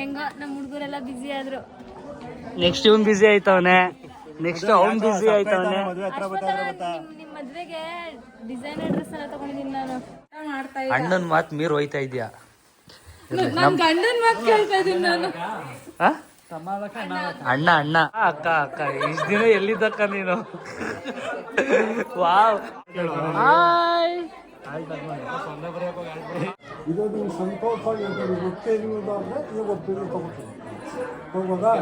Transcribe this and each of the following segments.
ಹೆಂಗೋ ನಮ್ಮ ಹುಡುಗರೆಲ್ಲ ಬಿಸಿ ಆದ್ರು. ನೆಕ್ಸ್ಟ್ ಇವನ್ ಬಿಸಿ ಆಯ್ತವನೆ, ನೆಕ್ಸ್ಟ್ ಅವ್ನ್ ಬಿಸಿ ಆಯ್ತವನೆ. ನಿಮ್ ಮದ್ವೆಗೆ ಡಿಸೈನರ್ ಡ್ರೆಸ್ ಎಲ್ಲ ತಗೊಂಡಿದ್ದೀನಿ ನಾನು. ಅಣ್ಣನ್ ಮಾತ್ ಮೀರ್ ಹೋಯ್ತಾ ಇದ್ಯಾ? ನಮ್ ಗಂಡನ್ ಮಾತ್ ಕೇಳ್ತಾ ಇದೀನಿ ನಾನು. ಅಣ್ಣ ಅಣ್ಣ ಅಕ್ಕ ಅಕ್ಕ ಇಷ್ಟ ದಿನ ಎಲ್ಲಿದ್ದಕ್ಕ ನೀನು? Wow hi. ಇದು ನೀವು ಸಂತೋಷವಾಗಿ ಗೊತ್ತೇ ಇರುವುದಾದ್ರೆ ನೀವು ಒಪ್ಪಿಗೆ ತಗೋತೀವಿ ಹೋಗೋದಾ?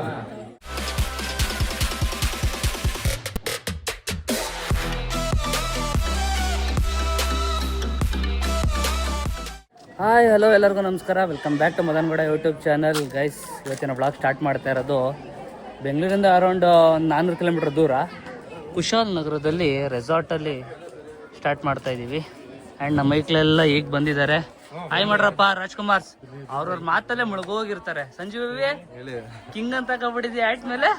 ಹಾಯ್ ಹಲೋ ಎಲ್ಲರಿಗೂ ನಮಸ್ಕಾರ. Welcome back to ಮದನ್ಗೌಡ YouTube channel. Guys, ಇವತ್ತಿನ ಬ್ಲಾಗ್ ಸ್ಟಾರ್ಟ್ ಮಾಡ್ತಾ ಇರೋದು ಬೆಂಗಳೂರಿಂದ ಅರೌಂಡ್ 400 ಕಿಲೋಮೀಟರ್ ದೂರ ಕುಶಾಲ್ ನಗರದಲ್ಲಿ ರೆಸಾರ್ಟಲ್ಲಿ ಸ್ಟಾರ್ಟ್ ಮಾಡ್ತಾ ಇದ್ದೀವಿ. ಆ್ಯಂಡ್ ನಮ್ಮ ಮೈಕ್ಳೆಲ್ಲ ಈಗ ಬಂದಿದ್ದಾರೆ. ಹಾಯ್ ಮಾಡ್ರಪ್ಪ ರಾಜ್ಕುಮಾರ್. ಅವ್ರವ್ರ ಮಾತಲ್ಲೇ ಮುಳುಗೋಗಿರ್ತಾರೆ. ಸಂಜೀವ್ ಕಿಂಗ್ ಅಂತ ಕಬಡ್ಡಿದ್ಯಾ ಆ್ಯಕ್ಟ್ ಮೇಲೆ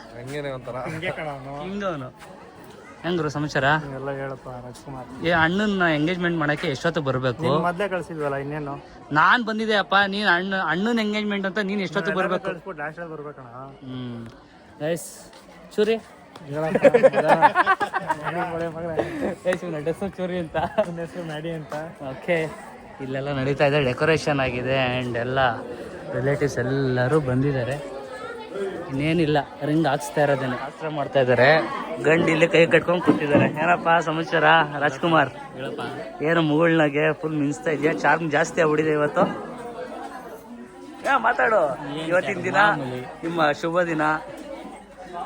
ಕಿಂಗ್ ಅವನು. ಹೆಂಗ್ರು ಸಮಾಚಾರ ಎಲ್ಲ ಹೇಳಪ್ಪ ರಾಜ್ಕುಮಾರ್. ಅಣ್ಣನ ಎಂಗೇಜ್ಮೆಂಟ್ ಮಾಡಕ್ಕೆ ಎಷ್ಟೊತ್ತು ಬರಬೇಕು? ಮೊದಲೇ ಕಳ್ಸಿದ್ವಲ್ಲ, ಇನ್ನೇನು ನಾನ್ ಬಂದಿದೆ ಅಪ್ಪ. ನೀನ್ ಅಣ್ಣನ ಎಂಗೇಜ್ಮೆಂಟ್ ಅಂತ ನೀನ್ ಎಷ್ಟೊತ್ತು ಬರ್ಬೇಕು? ಲಾಸ್ಟಲ್ಲಿ ಬರ್ಬೇಕಣ. ಗೈಸ್ ಚೂರಿ ಡ್ರೆಸ್ ಚೂರಿ ಅಂತ ಹೆಸರು ಮ್ಯಾಡಿ ಅಂತ. ಓಕೆ, ಇಲ್ಲೆಲ್ಲ ನಡೀತಾ ಇದೆ, ಡೆಕೋರೇಷನ್ ಆಗಿದೆ ಆ್ಯಂಡ್ ಎಲ್ಲ ರಿಲೇಟಿವ್ಸ್ ಎಲ್ಲರೂ ಬಂದಿದ್ದಾರೆ. ಇನ್ನೇನಿಲ್ಲ, ರಿಂಗ್ ಹಾಕ್ಸ್ತಾ ಇರೋದೇನೆ, ಶಾಸ್ತ್ರ ಮಾಡ್ತಾ ಇದ್ದಾರೆ. ಗಂಡು ಇಲ್ಲಿ ಕೈ ಕಟ್ಕೊಂಡು ಕೂತಿದ್ದಾರೆ. ಏನಪ್ಪ ಸಮಾಚಾರ ರಾಜ್ಕುಮಾರ್? ಹೇಳಪ್ಪ. ಏನು ಮುಗುಳ್ನಾಗೆ ಫುಲ್ ಮಿಂಚ್ತಾ ಇದೆಯಾ? ಚಾರ್ಮ್ ಜಾಸ್ತಿ ಆಗ್ಬಿಟ್ಟಿದೆ ಇವತ್ತು. ಮಾತಾಡು. ಇವತ್ತಿನ ದಿನ ನಿಮ್ಮ ಶುಭ ದಿನ.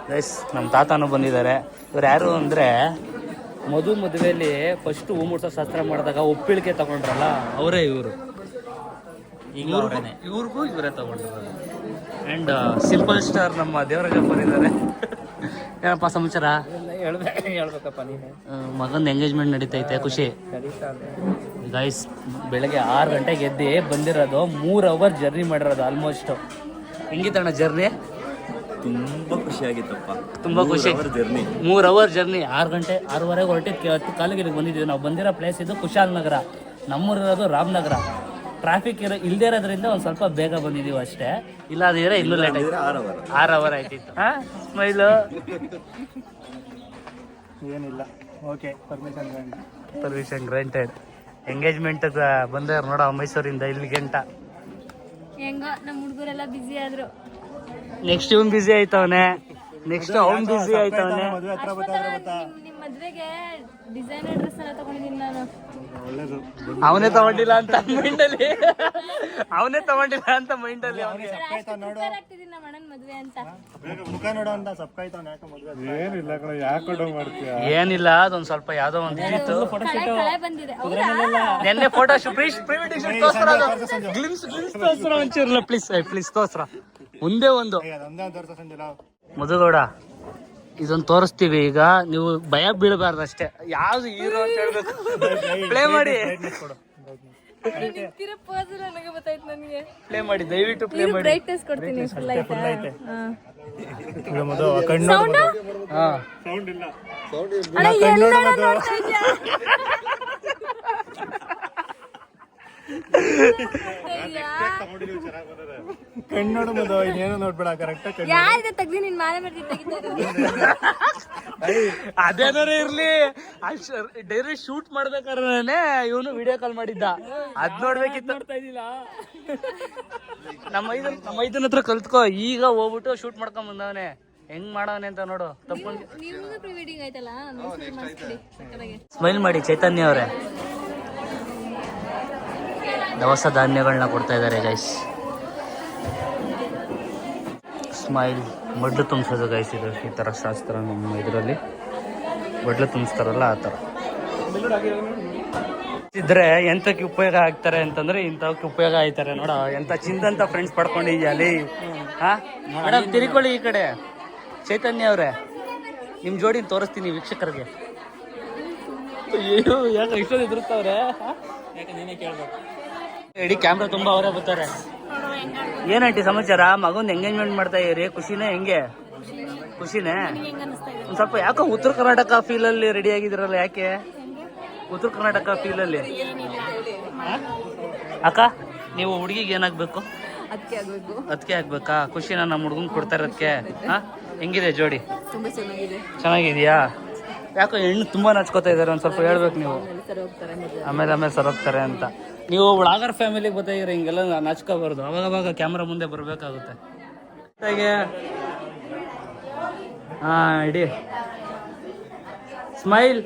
ಗೈಸ್, ನಮ್ಮ ತಾತನೂ ಬಂದಿದ್ದಾರೆ. ಇವ್ರು ಯಾರು ಅಂದರೆ ಮದುವೆಯಲ್ಲಿ ಫಸ್ಟ್ ಹೂ ಮುಡ್ಸೋ ಶಾಸ್ತ್ರ ಮಾಡಿದಾಗ ಒಪ್ಪಿಳಿಕೆ ತಗೊಂಡ್ರಲ್ಲ, ಅವರೇ ಇವರು. ಇವ್ರಿಗೂ ಇವರೇ ತಗೊಂಡಿರೋದು. ಆ್ಯಂಡ್ ಸಿಂಪಲ್ ಸ್ಟಾರ್ ನಮ್ಮ ದೇವರಾಜಪ್ಪ ಇದ್ದಾರೆ. ಏನಪ್ಪ ಸಮಾಚಾರ? ಹೇಳ್ಬೇಕಪ್ಪ ನೀನು. ಮಗಂದು ಎಂಗೇಜ್ಮೆಂಟ್ ನಡೀತೈತೆ, ಖುಷಿ. ಗೈಸ್, ಬೆಳಗ್ಗೆ 6 ಗಂಟೆಗೆ ಎದ್ದು ಬಂದಿರೋದು. 3 ಅವರ್ ಜರ್ನಿ ಮಾಡಿರೋದು ಆಲ್ಮೋಸ್ಟ್. ಹೆಂಗಿತ್ತಣ್ಣ ಜರ್ನಿ? ತುಂಬಾ ಖುಷಿಯಾಗಿತ್ತಪ್ಪ. ತುಂಬಾ ಖುಷಿ. 3 ಅವರ್ ಜರ್ನಿ. 6:30 ಹೊರಟಿದ್ದು 10 ಕಾಲಿಗೆ ಬಂದಿದ್ದೀವಿ. ನಾವು ಬಂದಿರೋ ಪ್ಲೇಸ್ ಇದು ಕುಶಾಲ್ ನಗರ. ನಮ್ಮೂರಿರೋದು ರಾಮನಗರ. ಟ್ರಾಫಿಕ್ ಇಲ್ಲದೇ ಇರೋದ್ರಿಂದ ಒಂದು ಸ್ವಲ್ಪ ಬೇಗ ಬಂದಿದ್ದೀವಿ ಅಷ್ಟೇ. ಇಲ್ಲ ಅದಿದ್ರೆ ಇನ್ನೂ ಲೇಟ್ ಆಯ್ತು. 6 ಅವರ್ ಆಯ್ತಿತ್ತು. ಸ್ಮೈಲು ಏನಿಲ್ಲ. Okay, permission granted. ಎಂಗೇಜ್ಮೆಂಟ್ ಬಂದವ್ರು ನೋಡ ಮೈಸೂರಿಂದ ಇಲ್ಲಿ ಗಂಟ. ಹೆಂಗೋ ನಮ್ಮ ಹುಡುಗರೆಲ್ಲ ಬಿಸಿ ಆದ್ರು. ನೆಕ್ಸ್ಟ್ ಇವನ್ ಬಿಸಿ ಆಯ್ತವನೆ, ನೆಕ್ಸ್ಟ್ ಅವ್ನ್ ಬಿಸಿ ಆಯ್ತವನೆ. ನಿಮ್ ಮದ್ವೆಗೆ ಡಿಸೈನರ್ ಡ್ರೆಸ್ ಎಲ್ಲ ತಗೊಂಡಿದ್ದೀನಿ ನಾನು. ಅವನೇ ತಗೊಂಡಿಲ್ಲ ಅಂತ ಮೈಂಡಲ್ಲಿ, ಅವನೇ ತಗೊಂಡಿಲ್ಲ ಅಂತ ಮೈಂಡಲ್ಲಿ. ಆಗ್ತಿದ್ದೀನಿ ನಮ್ಮ ಅಣ್ಣನ ಮದ್ವೆ ಅಂತ. ಮುಖ ನೋಡೋ ಅಂತ ಸಪ್ಕಾಯ್ತಾವ. ಏನಿಲ್ಲ ಕಣ, ಯಾಕೆ ಮಾಡ್ತೀಯ? ಏನಿಲ್ಲ, ಅದೊಂದ್ ಸ್ವಲ್ಪ ಯಾವ್ದೋ ಒಂದು ಇತ್ತು. ಕಳೆ ಬಂದಿದೆ. ನೆನ್ನೆ photo pre wedding shoot ತೋರ್ಸ್ರ. Glimpse ತೋರ್ಸ್ರ ಒಂಚೂರ್ಲ please ತೋರ್ಸ್ರ. ಒಂದೇ ಒಂದು ಮಧುಗೌಡ, ಇದೊಂದು ತೋರಿಸ್ತೀವಿ. ಈಗ ನೀವು ಭಯ ಬೀಳಬಾರ್ದು ಅಷ್ಟೇ. ಯಾವ್ದು ಹೀರೋ ಅಂತ ಹೇಳ್ಬೇಕು. ಪ್ಲೇ ಮಾಡಿ, ಪ್ಲೇ ಮಾಡಿ, ದಯವಿಟ್ಟು ಪ್ಲೇ ಮಾಡಿ. ಬ್ರೈಟ್ನೆಸ್ ಕೊಡ್ತೀನಿ. ಕಣ್ಣೋಡು ಮದು, ಇನ್ನೇನು ನೋಡ್ಬೇಡ. ಕರೆಕ್ಟ್ ತೆಗ್ದಿ ನಿನ್ ಮಾಲೆ ಬರ್ತಿ ಅದೇನಾರ ಇರ್ಲಿ, ಡೈರೆಕ್ಟ್ ಶೂಟ್ ಮಾಡ್ಬೇಕಾದ್ರೆ ಇವನು ವಿಡಿಯೋ ಕಾಲ್ ಮಾಡಿದ್ದ. ಅದ್ ನೋಡ್ಬೇಕಿತ್ತು. ನಮ್ಮ ಐದನ ಹತ್ರ ಕಲ್ತ್ಕೋ. ಈಗ ಹೋಗ್ಬಿಟ್ಟು ಶೂಟ್ ಮಾಡ್ಕೊಂಡ್ ಬಂದವನೆ. ಹೆಂಗ್ ಮಾಡವನೆ ಅಂತ ನೋಡು. ತಪ್ಕೊಂಡು ಸ್ಮೈಲ್ ಮಾಡಿ ಚೈತನ್ಯ ಅವರೇ. ದವಸ ಧಾನ್ಯಗಳನ್ನ ಕೊಡ್ತಾ ಇದ್ದಾರೆ ಗೈಸ್. ಸ್ಮೈಲ್. ಬಡ್ಲು ತುಂಬಿಸೋದು ಗೈಸ್, ಇದು ಈ ಥರ ಶಾಸ್ತ್ರ ನಮ್ಮ ಇದರಲ್ಲಿ. ಬಡ್ಲು ತುಂಬಿಸ್ತಾರಲ್ಲ ಆ ಥರ ಇದ್ರೆ ಎಂತಕ್ಕೆ ಉಪಯೋಗ ಆಗ್ತಾರೆ ಅಂತಂದ್ರೆ ಇಂಥವಕ್ಕೆ ಉಪಯೋಗ ಆಯ್ತಾರೆ. ನೋಡ ಎಂತ ಚಿಂದಂತ ಫ್ರೆಂಡ್ಸ್ ಪಡ್ಕೊಂಡಿದ್ಯಾ ಅಲ್ಲಿ. ಮೇಡಮ್ ತಿರ್ಕೊಳ್ಳಿ ಈ ಕಡೆ. ಚೈತನ್ಯ ಅವರೇ, ನಿಮ್ಮ ಜೋಡಿನ ತೋರಿಸ್ತೀನಿ ವೀಕ್ಷಕರಿಗೆ. ಅಯ್ಯೋ, ಯಾಕೆ ಇಷ್ಟೊಂದು ಎದುರುತ್ತವ್ರೆ? ಯಾಕೆ ನೀನೇ ಕೇಳ್ಬೇಕು. ಇಡೀ ಕ್ಯಾಮ್ರಾ ತುಂಬಾ ಅವರೇ ಬರ್ತಾರೆ. ಏನಂಟಿ ಸಮಾಚಾರ? ಮಗಂದು ಎಂಗೇಜ್ಮೆಂಟ್ ಮಾಡ್ತಾ ಇದೀರಿ, ಖುಷಿನೇ? ಹೆಂಗೆ ಖುಷಿನೇ? ಒಂದ್ ಸ್ವಲ್ಪ ಯಾಕೋ ಉತ್ತರ ಕರ್ನಾಟಕ ಫೀಲ್ ಅಲ್ಲಿ ರೆಡಿ ಆಗಿದಿರಲ್ಲ, ಯಾಕೆ ಉತ್ತರ ಕರ್ನಾಟಕ ಫೀಲ್ ಅಲ್ಲಿ? ಅಕ್ಕ, ನೀವು ಹುಡುಗಿಗೆ ಏನಾಗ್ಬೇಕು? ಅದಕ್ಕೆ ಆಗಬೇಕು. ಅದಕ್ಕೆ ಆಗ್ಬೇಕಾ? ಖುಷಿನ ನಮ್ಮ ಹುಡುಗನ್ ಕೊಡ್ತಾ ಇರೋದಕ್ಕೆ? ಹಾ, ಹೆಂಗಿದೆ ಜೋಡಿ? ತುಂಬ ಚೆನ್ನಾಗಿದೆ. ಚೆನ್ನಾಗಿದೆಯಾ? ಯಾಕೋ ಹೆಣ್ಣು ತುಂಬಾ ನಚ್ಕೋತಾ ಇದ್ದಾರೆ, ಒಂದು ಸ್ವಲ್ಪ ಹೇಳ್ಬೇಕು ನೀವು. ಸರಿ ಹೋಗ್ತಾರೆ ಮದುವೆ. ಆಮೇಲೆ ಸರೋಗ್ತಾರೆ ಅಂತ. ನೀವು ವ್ಲಾಗರ್ ಫ್ಯಾಮಿಲಿಗೆ ಬರ್ತಾಯಿದ್ರೆ ಹಿಂಗೆಲ್ಲ ನಾಚ್ಕೋಬಾರ್ದು, ಅವಾಗ ಕ್ಯಾಮ್ರಾ ಮುಂದೆ ಬರಬೇಕಾಗುತ್ತೆ. ಹಾ, ಇಡಿ ಸ್ಮೈಲ್.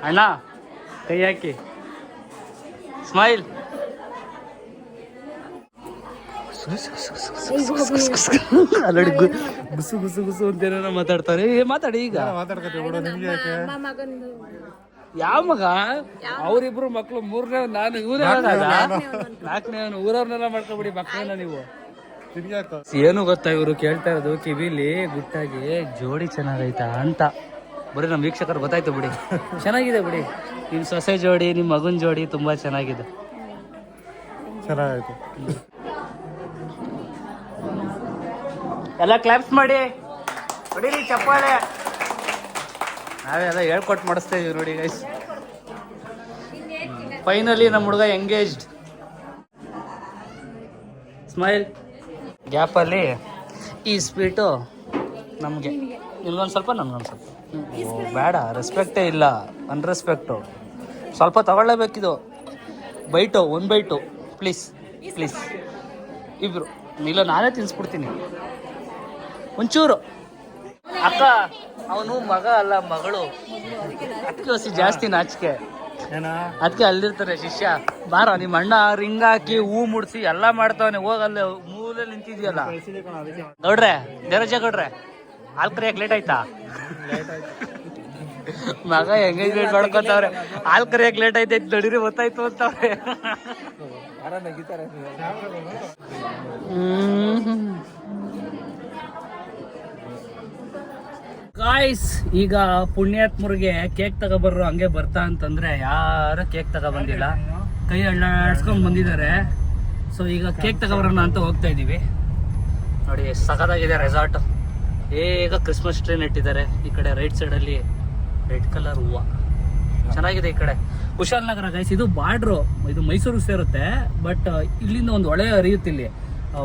ಅಣ್ಣ ಕೈ ಹಾಕಿ ಸ್ಮೈಲ್. ಆಲ್ರೆಡಿ ಗುಸು ಗುಸು ಗುಸು ಅಂತ ಏನೇನೋ ಮಾತಾಡ್ತಾರೆ. ಮಾತಾಡಿ ಈಗ. ಮಾತಾಡ್ಕತ್ತೀವಿ ಬಿಡು, ನಿಮ್ಗೆ ಯಾಕೆ? ಯಾವ ಮಗ? ಅವ್ರಿಬ್ರು ಮಕ್ಳು, ಮೂರನೇ ನಾನು, ಇವರೇ ನಾಲ್ಕನೇ ಊರವ್ರನ್ನೆಲ್ಲ ಮಾಡ್ಕೊಬಿಡಿ ಮಕ್ಕಳನ್ನ ನೀವು. ನಿಮ್ಗೆ ಯಾಕೆ? ಏನು ಗೊತ್ತಾ, ಇವರು ಕೇಳ್ತಾ ಇರೋದು ಕಿವಿಲಿ ಗುಟ್ಟಾಗಿ ಜೋಡಿ ಚೆನ್ನಾಗೈತಾ ಅಂತ. ಬರೀ ನಮ್ಮ ವೀಕ್ಷಕರು ಗೊತ್ತಾಯ್ತು ಬಿಡಿ. ಚೆನ್ನಾಗಿದೆ ಬಿಡಿ, ನಿಮ್ಮ ಸೊಸೆ ಜೋಡಿ, ನಿಮ್ಮ ಮಗನ ಜೋಡಿ ತುಂಬಾ ಚೆನ್ನಾಗಿದೆ. ಚೆನ್ನಾಗಾಯ್ತು. ಎಲ್ಲ ಕ್ಲಾಪ್ಸ್ ಮಾಡಿ ಹೊಡೀರಿ ಚಪ್ಪಾಳೆ. ನಾವೆಲ್ಲ ಹೇಳ್ಕೊಟ್ಟು ಮಾಡಿಸ್ತಾ ಇದೀವಿ ನೋಡಿ ಗೈಸ್. ಫೈನಲಿ ನಮ್ಮ ಹುಡುಗ ಎಂಗೇಜ್ಡ್. ಸ್ಮೈಲ್. ಗ್ಯಾಪಲ್ಲಿ ಈ ಸ್ವೀಟು ನಮಗೆ, ನಿಮ್ಗೊಂದು ಸ್ವಲ್ಪ ನಮ್ಗೊಂದು ಸ್ವಲ್ಪ. ಬೇಡ, ರೆಸ್ಪೆಕ್ಟೇ ಇಲ್ಲ, ಅನ್ರೆಸ್ಪೆಕ್ಟು. ಸ್ವಲ್ಪ ತಗೊಳ್ಳೇಬೇಕಿದು. ಬೈಟು, ಒಂದು ಬೈಟು ಪ್ಲೀಸ್ ಪ್ಲೀಸ್. ಇಬ್ರು ಇಲ್ಲ, ನಾನೇ ತಿನ್ಸ್ಬಿಡ್ತೀನಿ ಒಂಚೂರು. ಅಕ್ಕ, ಅವನು ಮಗ ಅಲ್ಲ ಮಗಳು, ಅದಕ್ಕೆ ಹೊಸಿ ಜಾಸ್ತಿ ನಾಚಿಕೆ. ಅದಕ್ಕೆ ಅಲ್ಲಿರ್ತಾರೆ ಶಿಷ್ಯ. ಬಾರ, ನಿಮ್ಮ ಅಣ್ಣ ರಿಂಗ್ ಹಾಕಿ ಹೂ ಮುಡ್ಸಿ ಎಲ್ಲ ಮಾಡ್ತಾವನೆ, ಹೋಗಲ್ಲ ಮೂಲೆಯಲ್ಲಿ ನಿಂತಿದ್ಯಲ್ಲ. ಗೌಡ್ರೆ, ದೇವರಾಜ ಗೌಡ್ರೆ, ಹಾಲ್ ಕರಿಯಕ್ಕೆ ಲೇಟ್ ಆಯ್ತಾ? ಮಗ ಎಂಗೇಜ್ಮೆಂಟ್ ಮಾಡ್ಕೊತಾವ್ರೆ, ಹಾಲ್ ಕರಿಯಕ್ಕೆ ಲೇಟ್ ಐತೆ ನಡೀರಿ ಗೊತ್ತಾಯ್ತು ಅಂತವ್ರೆ. ಗಾಯ್ಸ್, ಈಗ ಪುಣ್ಯಾತ್ಮರಿಗೆ ಕೇಕ್ ತಗೊಬರ್ರು ಹಂಗೆ ಬರ್ತಾ ಅಂತಂದ್ರೆ ಯಾರು ಕೇಕ್ ತಗೊಬಂದಿಲ್ಲ, ಕೈ ಅಳ್ಳಾಡ್ಸ್ಕೊಂಡ್ ಬಂದಿದ್ದಾರೆ. ಸೊ ಈಗ ಕೇಕ್ ತಗೊಬರೋಣ ಅಂತ ಹೋಗ್ತಾ ಇದೀವಿ. ನೋಡಿ ಸಖತ್ತಾಗಿದೆ ರೆಸಾರ್ಟ್. ಈಗ ಕ್ರಿಸ್ಮಸ್ ಟ್ರೀ ನೆಟ್ಟಿದ್ದಾರೆ. ಈ ಕಡೆ ರೈಟ್ ಸೈಡಲ್ಲಿ ರೆಡ್ ಕಲರ್ ಹೂವು ಚೆನ್ನಾಗಿದೆ. ಈ ಕಡೆ ಕುಶಾಲನಗರ ಗೈಸ್, ಇದು ಬಾರ್ಡ್ರು, ಇದು ಮೈಸೂರಿಗೆ ಸೇರುತ್ತೆ. ಬಟ್ ಇಲ್ಲಿಂದ ಒಂದು ಹೊಳೆ ಹರಿಯುತ್ತೆ. ಇಲ್ಲಿ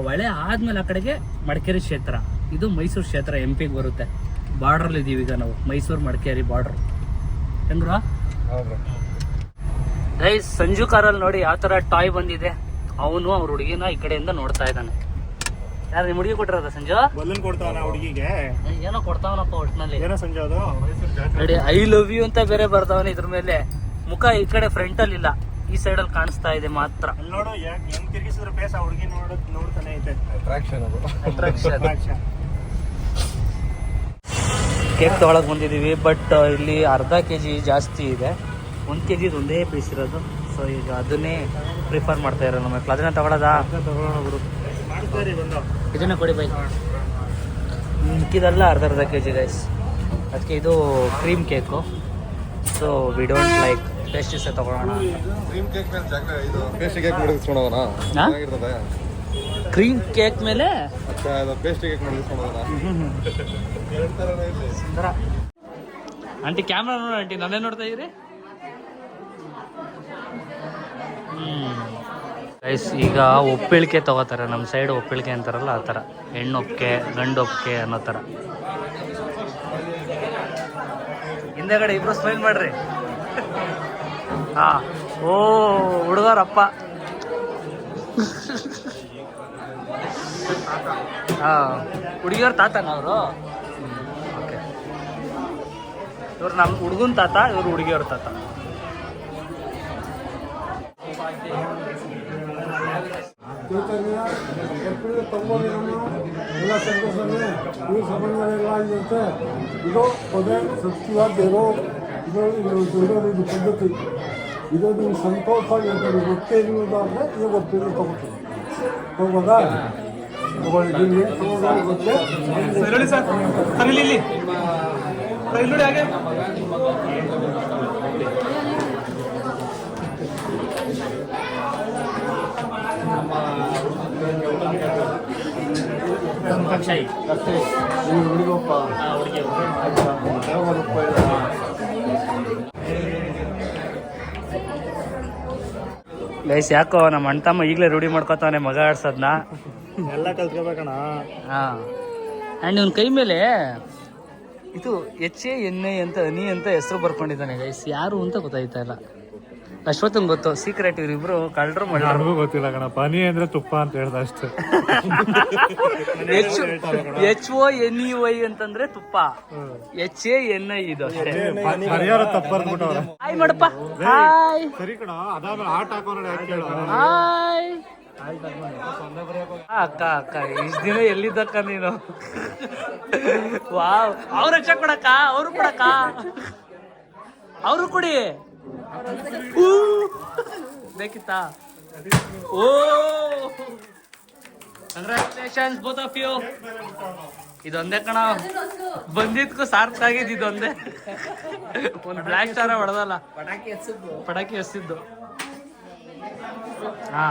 ಹೊಳೆ ಆದ್ಮೇಲೆ ಆ ಕಡೆಗೆ ಮಡಿಕೇರಿ ಕ್ಷೇತ್ರ, ಇದು ಮೈಸೂರು ಕ್ಷೇತ್ರ MP ಗೆ ಬರುತ್ತೆ. ಬಾರ್ಡ್ರಲ್ಲಿ ಇದೀವಿ ಈಗ ನಾವು, ಮೈಸೂರು ಮಡಿಕೇರಿ ಬಾರ್ಡ್ರ್. ಹೆಂಗ್ರ ಗೈಸ್, ಸಂಜು ಕಾರಲ್ಲಿ ನೋಡಿ ಯಾವ ಥರ ಟಾಯ್ ಬಂದಿದೆ. ಅವನು ಅವ್ರ ಹುಡುಗಿನ ಈ ಕಡೆಯಿಂದ ನೋಡ್ತಾ ಇದ್ದಾನೆ. ಯಾರು ನಿಮ್ಮ ಹುಡುಗಿ ಕೊಟ್ಟಿರೋದ ಸಂಜು? ಬಲೂನ್ ಕೊಡ್ತಾವನ ಹುಡುಗಿಗೆ, ಏನೋ ಕೊಡ್ತಾವನಪ್ಪ ಒಟ್ಟಿನಲ್ಲಿ. ಏನೋ ಸಂಜು ಅದು ನೋಡಿ, ಐ ಲವ್ ಯು ಅಂತ ಬೇರೆ ಬರ್ತಾವನೆ ಇದ್ರ ಮೇಲೆ. ಮುಖ ಈ ಕಡೆ ಫ್ರಂಟ್ ಅಲ್ಲಿ ಇಲ್ಲ, ಈ ಸೈಡ್ ಅಲ್ಲಿ ಕಾಣಿಸ್ತಾ ಇದೆ ಮಾತ್ರ. ನೋಡು ಹೆಂಗ್ ತಿರ್ಗಿಸಿದ್ರೆ ಫೇಸ್ ಆ ಹುಡುಗಿ ನೋಡ್ತಾನೆ ಐತೆ. ಅಟ್ರಾಕ್ಷನ್. ಕೇಕ್ ತಗೊಳಕ್ ಬಂದಿದೀವಿ, ಬಟ್ ಇಲ್ಲಿ ಅರ್ಧ kg ಜಾಸ್ತಿ ಇದೆ. 1 kg ಒಂದೇ ಪೀಸ್ ಇರೋದು. ಸೊ ಈಗ ಅದನ್ನೇ ಪ್ರಿಫರ್ ಮಾಡ್ತಾ ಇರೋ ನಮ್ಮ ಮಕ್ಕಳು. ಅದನ್ನ ತಗೊಳ್ಳೋದಾ? ಇದನ್ನೇ ಕೊಡಿ ಬೈ. ಮಿಕ್ಕಿದೆಲ್ಲ ಅರ್ಧ kg ಗೈಸ್. ಅದಕ್ಕೆ ಇದು cream cake. So we don't like ಪೇಸ್ಟ್ರೀಸೇ ತಗೊಳ್ಳೋಣ. ಕ್ರೀಮ್ ಕೇಕ್ ಮೇಲೆ ಇದು ಪೇಸ್ಟ್ರಿ ಕೇಕ್ ಮಾಡಿಸ್ಕೊಳೋಣ. ಚೆನ್ನಾಗಿರ್ತದೆ. ಕ್ರೀಮ್ ಕೇಕ್ ಮೇಲೆ ಪೇಸ್ಟ್ರಿ ಕೇಕ್ ಮಾಡಿಸ್ಕೊಳೋಣ. ಸುಂದರ ಆಂಟಿ, ಕ್ಯಾಮ್ರಾ ನೋಡ ಆಂಟಿ, ನನ್ನೇ ನೋಡ್ತಾ ಇದ್ರಿ. ಗೈಸ್, ಈಗ ಒಪ್ಪಿಳಿಕೆ ತಗೋತಾರೆ ನಮ್ಮ ಸೈಡ್. ಒಪ್ಪಿಳಿಕೆ ಅಂತಾರಲ್ಲ ಆ ಥರ, ಹೆಣ್ಣು ಒಪ್ಪಿಗೆ ಗಂಡು ಒಪ್ಪಿಗೆ ಅನ್ನೋ ಥರ. ಹಿಂದೆಗಡೆ ಇಬ್ರು ಸ್ಮೈಲ್ ಮಾಡ್ರಿ. ಹಾ, ಓ ಹುಡುಗರಪ್ಪ. ಹಾ, ಹುಡುಗಿಯವ್ರ ತಾತನ ಅವರು. ಓಕೆ, ಇವ್ರು ನಮ್ಮ ಹುಡುಗನ ತಾತ, ಇವ್ರು ಹುಡುಗಿಯವ್ರ ತಾತ. ಏಪ್ರಿಲ್ 9 ಎಲ್ಲ ಸಂತೋಷನೇ, ಈ ಸಂಬಂಧಗಳೆಲ್ಲ ಇರುತ್ತೆ. ಇದು ಪದೇ ಸತ್ಯವಾದ್ದೇನೋ, ಇದು ಪದ್ಧತಿ. ಇದು ನೀವು ಸಂತೋಷ ಇರ್ತಾರೆ. ಗೊತ್ತೇ ಇರುವುದಾದರೆ ಈಗ ಒಪ್ಪಿಗೆ ತಗೋತೀವಿ. ಹೋಗೋದಾ? ತಗೊಳ್ಳಿ. ನೀವು ಏನು ತಗೋದು ಗೊತ್ತೇ? ನೀವು ಹುಡುಗಪ್ಪ ಗೈಸ್ ಯಾಕೋ ನಮ್ಮ ಅಣ್ಣ ತಮ್ಮ ಈಗಲೇ ರೂಢಿ ಮಾಡ್ಕೊತಾನೆ ಮಗ ಆಡ್ಸೋದನ್ನ. ಎಲ್ಲ ಕಲ್ತ್ಕೋಬೇಕಣ್ಣ. ಹಾಂ ಆ್ಯಂಡ್ ಇವನ ಕೈ ಮೇಲೆ ಇದು HANI ಅಂತ ಅನಿ ಅಂತ ಹೆಸರು ಬರ್ಕೊಂಡಿದ್ದಾನೆ ಗೈಸ್. ಯಾರು ಅಂತ ಗೊತ್ತಾಯ್ತಾ ಇಲ್ಲ. ಅಶ್ವತ್ಥಂಗೆ ಗೊತ್ತು, ಸೀಕ್ರೆಟ್. ಇವರಿಬ್ರು ಕಳ್ಳರು ಮಳ್ಳರು. ನನಗೂ ಗೊತ್ತಿಲ್ಲ ಕಣ. ಪನಿ ಅಂದ್ರೆ ತುಪ್ಪ ಅಂತ ಹೇಳ್ದ ಅಷ್ಟೇ. HONEY ಅಂತಂದ್ರೆ ತುಪ್ಪ, HANI ಇದು ಅಷ್ಟೇ. ಪರಿಹಾರ ತಪ್ಪರ್ಬಿಟ್ಟವ್ರೆ. ಹಾಯ್ ಮಾಡಪ್ಪ. ಹಾಯ್ ಸರಿ ಕಣ. ಅದಾದ್ಮೇಲೆ ಆಟ ಹಾಕೋಣ ಯಾಕೆ ಹೇಳು. ಹಾಯ್ ಅಕ್ಕ ಅಕ್ಕ ಇಷ್ಟ ದಿನ ಎಲ್ಲಿದ್ದಕ್ಕ ನೀನು? ವಾವ್, ಅವ್ರ ರಕ್ಷ ಕೊಡಕ್ಕ, ಅವರು ಕೊಡಕ್ಕ, ಅವರು ಕೊಡಿ. ಬೇಕಿತ್ತಾ? ಓ ಕಂಗ್ರಾಚುಲೇಷನ್ಸ್ ಬೋತ್ ಆಫ್ ಯು. ಇದೊಂದೇ ಕಣ ಬಂದಿದ್ಕು ಸಾರ್ಥಕ ಆಗಿದ್ದು, ಇದೊಂದೇ. ಒಂದು ಬ್ಲ್ಯಾಕ್ ಸ್ಟಾರ ಹೊಡೆದಲ್ಲ, ಪಟಾಕಿ ಎಸಿದ್ದು. ಹಾ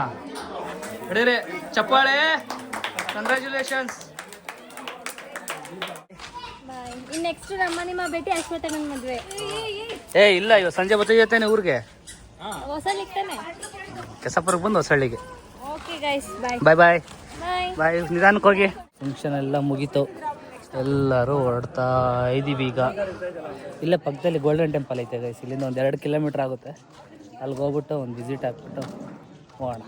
ಹಿಡೀರಿ ಚಪ್ಪಾಳೆ. ಕಂಗ್ರಾಚುಲೇಷನ್ಸ್. ಇನ್ ನೆಕ್ಸ್ಟ್ ನಮ್ಮ ನಿಮ್ಮ ಭೇಟಿ ಅಶ್ವತ್ಥಣ್ಣನ ಮದ್ವೆ. ಇಲ್ಲ ಇವತ್ತು ಸಂಜೆ ಬರ್ತಿದ್ದೇನೆ ಊರಿಗೆ. ಹೊಸ ನಿಕ್ತಾನೆ ಕೆಸಪುರಕ್ಕೆ ಬಂದು ಹೊಸಳ್ಳಿಗೆ. ಓಕೆ ಗೈಸ್, ಬಾಯ್ ಬಾಯ್ ಬಾಯ್ ಬಾಯ್ ಬಾಯ್. ನಿಧಾನಕ್ಕೆ ಹೋಗಿ. ಫಂಕ್ಷನ್ ಎಲ್ಲ ಮುಗೀತು, ಎಲ್ಲರೂ ಹೊರಡ್ತಾ ಇದ್ದೀವಿ ಈಗ. ಇಲ್ಲೇ ಪಕ್ಕದಲ್ಲಿ ಗೋಲ್ಡನ್ ಟೆಂಪಲ್ ಐತೆ ಗೈಸ್. ಇಲ್ಲಿಂದ ಒಂದು 2 ಕಿಲೋಮೀಟ್ರ್ ಆಗುತ್ತೆ. ಅಲ್ಲಿಗೆ ಹೋಗ್ಬಿಟ್ಟು ಒಂದು ವಿಸಿಟ್ ಹಾಕ್ಬಿಟ್ಟು ಹೋಗೋಣ.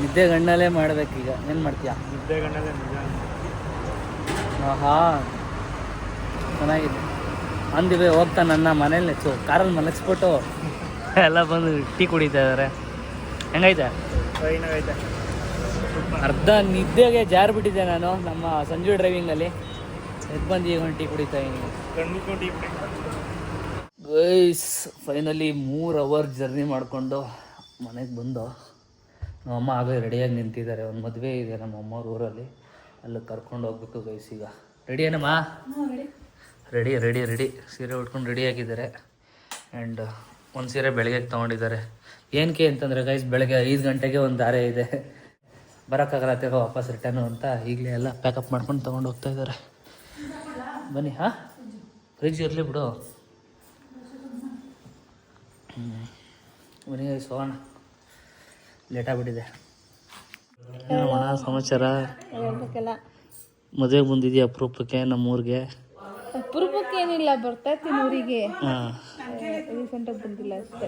ನಿದ್ದೆ ಗಣ್ಣಲ್ಲೇ ಮಾಡ್ಬೇಕೀಗ. ಏನು ಮಾಡ್ತೀಯಾ? ನಿದ್ದೆ ಗಂಡಲ್ಲೇ ನಿಜ. ಆಹಾ ಚೆನ್ನಾಗಿದೆ. ಅಂದಿವೆ ಹೋಗ್ತಾ ನನ್ನ ಮನೇಲಿ ಕಾರಲ್ಲಿ ಮಲಗಿಸ್ಬಿಟ್ಟು ಎಲ್ಲ ಬಂದು ಟೀ ಕುಡಿತಾ ಇದ್ದಾರೆ. ಹೆಂಗೈತೆ? ಟ್ರೈನಾಗೈತೆ. ಅರ್ಧ ನಿದ್ದೆಗೆ ಜಾರ್ಬಿಟ್ಟಿದ್ದೆ ನಾನು ನಮ್ಮ ಸಂಜು ಡ್ರೈವಿಂಗಲ್ಲಿ. ಎದ್ದು ಬಂದು ಈಗ ಒಂದು ಟೀ ಕುಡಿತಾ ಇದ್ದೀನಿ. ಗೈಸ್ ಫೈನಲಿ 3 ಅವರ್ ಜರ್ನಿ ಮಾಡಿಕೊಂಡು ಮನೆಗೆ ಬಂದು ನಮ್ಮಮ್ಮ ಆಗಲೇ ರೆಡಿಯಾಗಿ ನಿಂತಿದ್ದಾರೆ. ಒಂದು ಮದುವೆ ಇದೆ ನಮ್ಮ ಅಮ್ಮವ್ರ ಊರಲ್ಲಿ, ಅಲ್ಲಿ ಕರ್ಕೊಂಡು ಹೋಗ್ಬೇಕು ಗೈಸ್. ಈಗ ರೆಡಿ ಏನಮ್ಮ? Ready ready ready. ಸೀರೆ ಉಟ್ಕೊಂಡು ರೆಡಿಯಾಗಿದ್ದಾರೆ. ಆ್ಯಂಡ್ ಒಂದು ಸೀರೆ ಬೆಳಗ್ಗೆ ತೊಗೊಂಡಿದ್ದಾರೆ. ಏನಕ್ಕೆ ಅಂತಂದರೆ ಗೈಸ್ ಬೆಳಗ್ಗೆ 5 ಗಂಟೆಗೆ ಒಂದು ದಾರೆ ಇದೆ, ಬರೋಕ್ಕಾಗಲ್ಲ ವಾಪಸ್ ರಿಟರ್ನು ಅಂತ ಈಗಲೇ ಎಲ್ಲ ಪ್ಯಾಕಪ್ ಮಾಡ್ಕೊಂಡು ತೊಗೊಂಡು ಹೋಗ್ತಾ ಇದ್ದಾರೆ. ಬನ್ನಿ. ಹಾಂ ಫ್ರಿಜ್ ಇರಲಿ ಬಿಡು. ಬನ್ನಿ ಗೈಸ್ ಹೋಗೋಣ, ಲೇಟಾಗ್ಬಿಟ್ಟಿದೆ. ಅಣ್ಣ ಸಮಾಚಾರ? ಹೇಳ್ಬೇಕಲ್ಲ. ಮದುವೆಗೆ ಬಂದಿದ್ದೀಯ ಅಪರೂಪಕ್ಕೆ ನಮ್ಮೂರಿಗೆ? ಅಪರೂಪಕ್ಕೆ ಏನಿಲ್ಲ, ಬರ್ತಾ ಇರ್ತೀನಿ ಊರಿಗೆ. ಹಾಂ ರೀಸೆಂಟಾಗಿ ಬಂದಿಲ್ಲ ಅಷ್ಟೇ.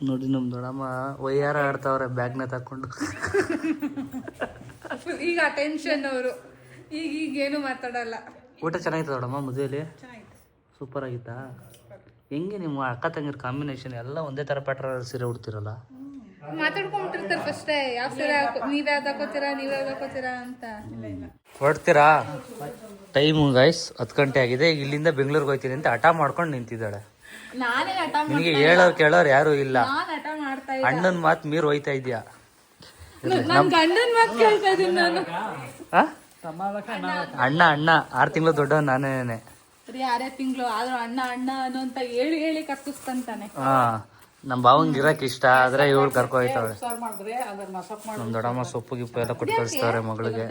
ನೋಡಿ ನಮ್ಮ ದೊಡ್ಡಮ್ಮ ವಯ್ಯಾರ ಆಡ್ತಾವ್ರೆ ಬ್ಯಾಗ್ನ ತಕೊಂಡು. ಈಗ ಟೆನ್ಷನ್ ಅವರು. ಈಗೇನು ಮಾತಾಡಲ್ಲ. ಊಟ ಚೆನ್ನಾಗಿತ್ತು ದೊಡ್ಡಮ್ಮ ಮದುವೆಯಲ್ಲಿ? ಸೂಪರ್ ಆಗಿತ್ತಾ? ಹೆಂಗೆ ನಿಮ್ಮ ಅಕ್ಕ ತಂಗಿರ ಕಾಂಬಿನೇಷನ್ ಎಲ್ಲ ಒಂದೇ ಥರ ಪ್ಯಾಟ್ರಲ್ಲಿ ಸೀರೆ ಉಡ್ತಿರಲ್ಲ? ಮಾತಾಡ್ಕೊಂಡ್ಬಿಟ್ಟಿರ್ತಾರೆ ಫಸ್ಟೇ, ಯಾವ ಸೀರೆ ನೀವ್ ಯಾವ್ದು ಹಾಕೋತೀರಾ ಅಂತ. ಹೊರಡ್ತೀರಾ? ಟೈಮು ಗೈಸ್ 10 ಗಂಟೆ ಆಗಿದೆ. ಈಗ ಇಲ್ಲಿಂದ ಬೆಂಗಳೂರಿಗೆ ಹೋಗ್ತೀನಿ ಅಂತ ಹಠ ಮಾಡ್ಕೊಂಡು ನಿಂತಿದ್ದಾಳೆ. ನಾನೇ ಹಠ ನಿನಗೆ ಹೇಳೋರು ಕೇಳೋರು ಯಾರು ಇಲ್ಲ. ನಾನ್ ಹಠ ಮಾಡ್ತಾ ಅಣ್ಣನ ಮಾತು ಮೀರ್ ಹೋಯ್ತಾ ಇದೆಯಾ? ನನ್ ಗಂಡನ್ ಮಾತು ಕೇಳ್ತಾ ಇದೀನಿ ನಾನು. ಅಣ್ಣ 6 ತಿಂಗಳು ದೊಡ್ಡ ನಾನೇನೆ. ಯಾರೇ ತಿಂಗಳು ಆದ್ರೂ ಅಣ್ಣ ಅನ್ನೋ ಅಂತ ಹೇಳಿ ಕರ್ಕಿಸ್ತಾನೆ. ನಮ್ಮ ಭಾವಂಗೆ ಇರಕ್ಕೆ ಇಷ್ಟ ಆದ್ರೆ ಇವಳು ಕರ್ಕೊ ಹೋಯ್ತಾಳೆ. ನಮ್ಮ ದೊಡ್ಡಮ್ಮ ಸೊಪ್ಪು ಗಿಪ್ಪು ಎಲ್ಲ ಕೊಟ್ಟು ಕಳಿಸ್ತಾವ್ರೆ ಮಗಳಿಗೆ.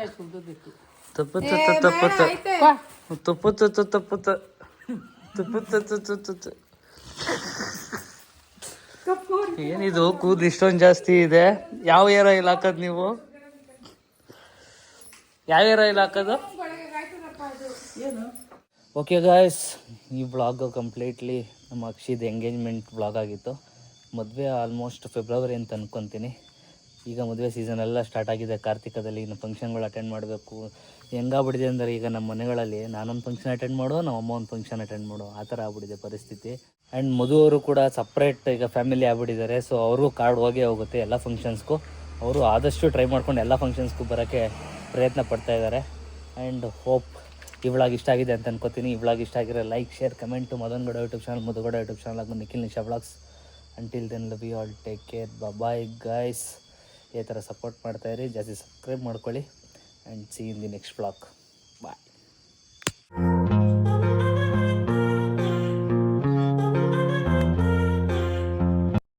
ಏನಿದು ಕೂದಲು ಇಷ್ಟೊಂದು ಜಾಸ್ತಿ ಇದೆ? ಯಾವ ಏರ ಇಲ್ಲ ಹಾಕೋದು ನೀವು? ಯಾವ ಏರ ಇಲ್ಲ ಹಾಕೋದು? ಓಕೆ ಗಾಯ್ಸ್, ಈ ಬ್ಲಾಗ್ ಕಂಪ್ಲೀಟ್ಲಿ ನಮ್ಮ ಅಕ್ಷಿದ್ ಎಂಗೇಜ್ಮೆಂಟ್ ಬ್ಲಾಗ್ ಆಗಿತ್ತು. ಮದುವೆ ಆಲ್ಮೋಸ್ಟ್ ಫೆಬ್ರವರಿ ಅಂತ ಅನ್ಕೊತೀನಿ. ಈಗ ಮದುವೆ ಸೀಸನ್ ಎಲ್ಲ ಸ್ಟಾರ್ಟ್ ಆಗಿದೆ. ಕಾರ್ತಿಕದಲ್ಲಿ ಇನ್ನು ಫಂಕ್ಷನ್ಗಳು ಅಟೆಂಡ್ ಮಾಡಬೇಕು. ಹೆಂಗಾಗ್ಬಿಟ್ಟಿದೆ ಅಂದರೆ ಈಗ ನಮ್ಮ ಮನೆಗಳಲ್ಲಿ ನಾನೊಂದು ಫಂಕ್ಷನ್ ಅಟೆಂಡ್ ಮಾಡೋ, ನಮ್ಮ ಅಮ್ಮ ಒಂದು ಫಂಕ್ಷನ್ ಅಟೆಂಡ್ ಮಾಡೋ, ಆ ಥರ ಆಗ್ಬಿಟ್ಟಿದೆ ಪರಿಸ್ಥಿತಿ. ಆ್ಯಂಡ್ ಮದುವರು ಕೂಡ ಸಪ್ರೇಟ್ ಈಗ ಫ್ಯಾಮಿಲಿ ಆಗ್ಬಿಟ್ಟಿದ್ದಾರೆ. ಸೊ ಅವ್ರಿಗೂ ಕಾರ್ಡ್ ಹೋಗೇ ಹೋಗುತ್ತೆ ಎಲ್ಲ ಫಂಕ್ಷನ್ಸ್ಗೂ. ಅವರು ಆದಷ್ಟು ಟ್ರೈ ಮಾಡ್ಕೊಂಡು ಎಲ್ಲ ಫಂಕ್ಷನ್ಸ್ಗೂ ಬರೋಕ್ಕೆ ಪ್ರಯತ್ನ ಪಡ್ತಾ ಇದ್ದಾರೆ. ಆ್ಯಂಡ್ ಹೋಪ್ ಈ ವ್ಲಾಗ್ ಇಷ್ಟ ಆಗಿದೆ ಅಂತ ಅನ್ಕೋತೀನಿ. ಈ ವ್ಲಾಗ್ ಇಷ್ಟ ಆಗಿರೋ like, share, comment. ಮದನ್ಗೌಡ YouTube channel, Madhu Gowda YouTube channel ಹಾಗೂ Nikhil Nisha vlogs. Until then love you all, take care, bye guys. ಈ ಥರ ಸಪೋರ್ಟ್ ಮಾಡ್ತಾಯಿರಿ, ಜಾಸ್ತಿ ಸಬ್ಸ್ಕ್ರೈಬ್ ಮಾಡ್ಕೊಳ್ಳಿ. And C in the next vlog. Bye.